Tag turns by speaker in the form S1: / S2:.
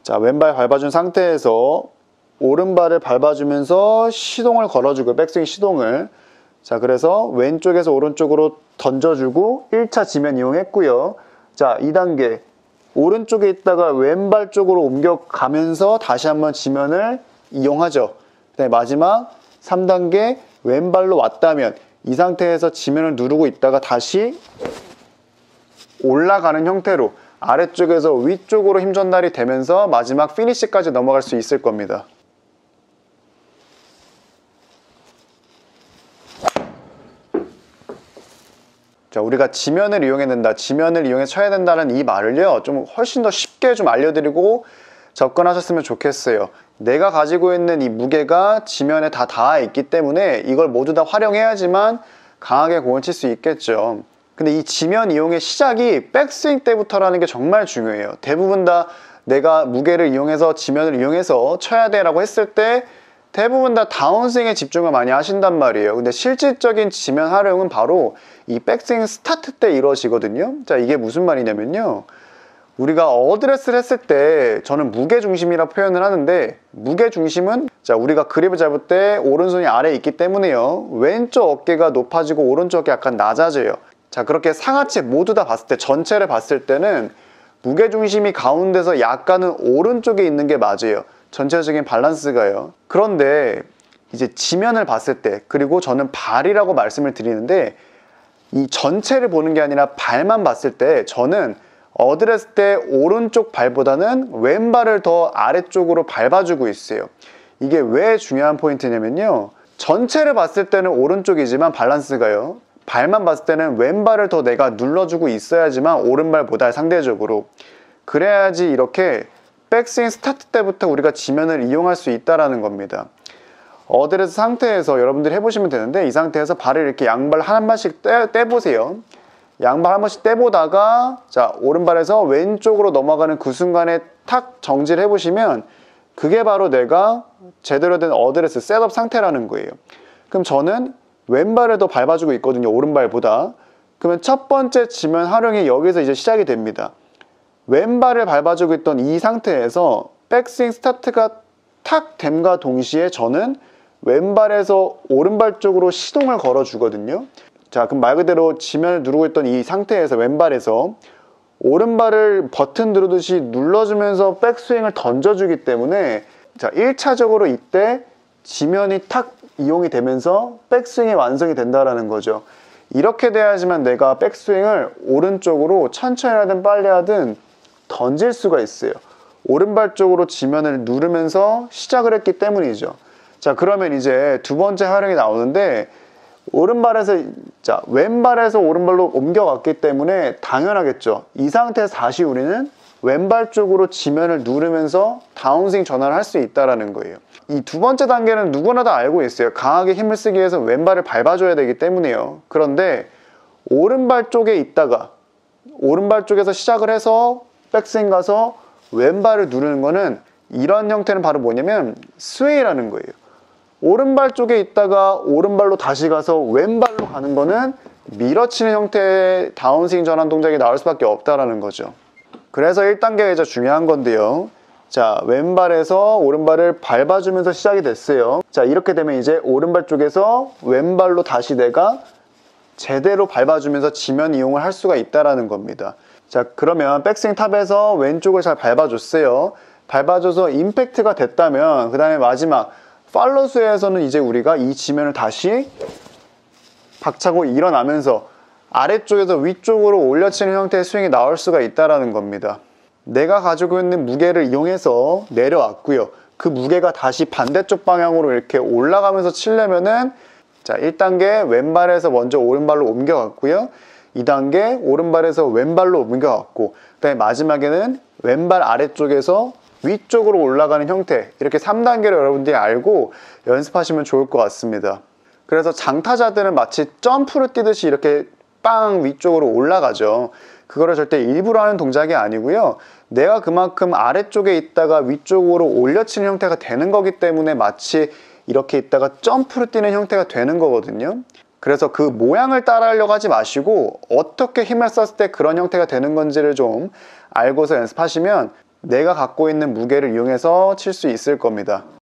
S1: 자, 왼발 밟아준 상태에서 오른발을 밟아주면서 시동을 걸어주고, 백스윙 시동을. 자, 그래서 왼쪽에서 오른쪽으로 던져주고 1차 지면 이용했고요. 자, 2단계 오른쪽에 있다가 왼발 쪽으로 옮겨가면서 다시 한번 지면을 이용하죠. 그다음에 마지막 3단계 왼발로 왔다면 이 상태에서 지면을 누르고 있다가 다시 올라가는 형태로 아래쪽에서 위쪽으로 힘 전달이 되면서 마지막 피니시까지 넘어갈 수 있을 겁니다. 자, 우리가 지면을 이용해야 된다, 지면을 이용해 쳐야 된다는 이 말을요, 좀 훨씬 더 쉽게 좀 알려드리고 접근하셨으면 좋겠어요. 내가 가지고 있는 이 무게가 지면에 다 닿아 있기 때문에 이걸 모두 다 활용해야지만 강하게 공을 칠 수 있겠죠. 근데 이 지면 이용의 시작이 백스윙 때부터라는 게 정말 중요해요. 대부분 다 내가 무게를 이용해서 지면을 이용해서 쳐야 돼 라고 했을 때 대부분 다 다운스윙에 집중을 많이 하신단 말이에요. 근데 실질적인 지면 활용은 바로 이 백스윙 스타트 때 이루어지거든요. 자, 이게 무슨 말이냐면요, 우리가 어드레스를 했을 때 저는 무게중심이라 표현을 하는데, 무게중심은 자, 우리가 그립을 잡을 때 오른손이 아래에 있기 때문에요, 왼쪽 어깨가 높아지고 오른쪽 어깨가 약간 낮아져요. 자, 그렇게 상하체 모두 다 봤을 때, 전체를 봤을 때는 무게중심이 가운데서 약간은 오른쪽에 있는 게 맞아요. 전체적인 밸런스가요. 그런데 이제 지면을 봤을 때, 그리고 저는 발이라고 말씀을 드리는데 이 전체를 보는 게 아니라 발만 봤을 때 저는 어드레스 때 오른쪽 발보다는 왼발을 더 아래쪽으로 밟아주고 있어요. 이게 왜 중요한 포인트냐면요, 전체를 봤을 때는 오른쪽이지만 밸런스가요, 발만 봤을 때는 왼발을 더 내가 눌러주고 있어야지만 오른발보다 상대적으로, 그래야지 이렇게 백스윙 스타트 때부터 우리가 지면을 이용할 수 있다는 겁니다. 어드레스 상태에서 여러분들이 해보시면 되는데, 이 상태에서 발을 이렇게 양발 한 발씩 떼보세요. 양발 한 번씩 떼보다가 자, 오른발에서 왼쪽으로 넘어가는 그 순간에 탁 정지를 해보시면 그게 바로 내가 제대로 된 어드레스 셋업 상태라는 거예요. 그럼 저는 왼발을 더 밟아주고 있거든요, 오른발보다. 그러면 첫 번째 지면 활용이 여기서 이제 시작이 됩니다. 왼발을 밟아주고 있던 이 상태에서 백스윙 스타트가 탁 됨과 동시에 저는 왼발에서 오른발 쪽으로 시동을 걸어 주거든요. 자, 그럼 말 그대로 지면을 누르고 있던 이 상태에서 왼발에서 오른발을 버튼 누르듯이 눌러주면서 백스윙을 던져주기 때문에, 자, 1차적으로 이때 지면이 탁 이용이 되면서 백스윙이 완성이 된다는 거죠. 이렇게 돼야지만 내가 백스윙을 오른쪽으로 천천히 하든 빨리 하든 던질 수가 있어요. 오른발 쪽으로 지면을 누르면서 시작을 했기 때문이죠. 자, 그러면 이제 두 번째 활용이 나오는데, 오른발에서 자, 왼발에서 오른발로 옮겨갔기 때문에 당연하겠죠. 이 상태에서 다시 우리는 왼발 쪽으로 지면을 누르면서 다운스윙 전환을 할 수 있다는 거예요. 이 두 번째 단계는 누구나 다 알고 있어요. 강하게 힘을 쓰기 위해서 왼발을 밟아줘야 되기 때문이에요. 그런데 오른발 쪽에 있다가 오른발 쪽에서 시작을 해서 백스윙 가서 왼발을 누르는 거는, 이런 형태는 바로 뭐냐면 스웨이라는 거예요. 오른발 쪽에 있다가 오른발로 다시 가서 왼발로 가는 거는 밀어치는 형태의 다운스윙 전환 동작이 나올 수밖에 없다라는 거죠. 그래서 1단계가 이제 중요한 건데요. 자, 왼발에서 오른발을 밟아주면서 시작이 됐어요. 자, 이렇게 되면 이제 오른발 쪽에서 왼발로 다시 내가 제대로 밟아주면서 지면 이용을 할 수가 있다라는 겁니다. 자, 그러면 백스윙 탑에서 왼쪽을 잘 밟아줬어요. 밟아줘서 임팩트가 됐다면 그 다음에 마지막 팔로스에서는 이제 우리가 이 지면을 다시 박차고 일어나면서 아래쪽에서 위쪽으로 올려치는 형태의 스윙이 나올 수가 있다는 겁니다. 내가 가지고 있는 무게를 이용해서 내려왔고요. 그 무게가 다시 반대쪽 방향으로 이렇게 올라가면서 치려면은, 자, 1단계 왼발에서 먼저 오른발로 옮겨갔고요. 2단계 오른발에서 왼발로 옮겨갔고, 그다음에 마지막에는 왼발 아래쪽에서 위쪽으로 올라가는 형태, 이렇게 3단계를 여러분들이 알고 연습하시면 좋을 것 같습니다. 그래서 장타자들은 마치 점프를 뛰듯이 이렇게 빵 위쪽으로 올라가죠. 그거를 절대 일부러 하는 동작이 아니고요. 내가 그만큼 아래쪽에 있다가 위쪽으로 올려치는 형태가 되는 거기 때문에 마치 이렇게 있다가 점프를 뛰는 형태가 되는 거거든요. 그래서 그 모양을 따라하려고 하지 마시고 어떻게 힘을 썼을 때 그런 형태가 되는 건지를 좀 알고서 연습하시면 내가 갖고 있는 무게를 이용해서 칠 수 있을 겁니다.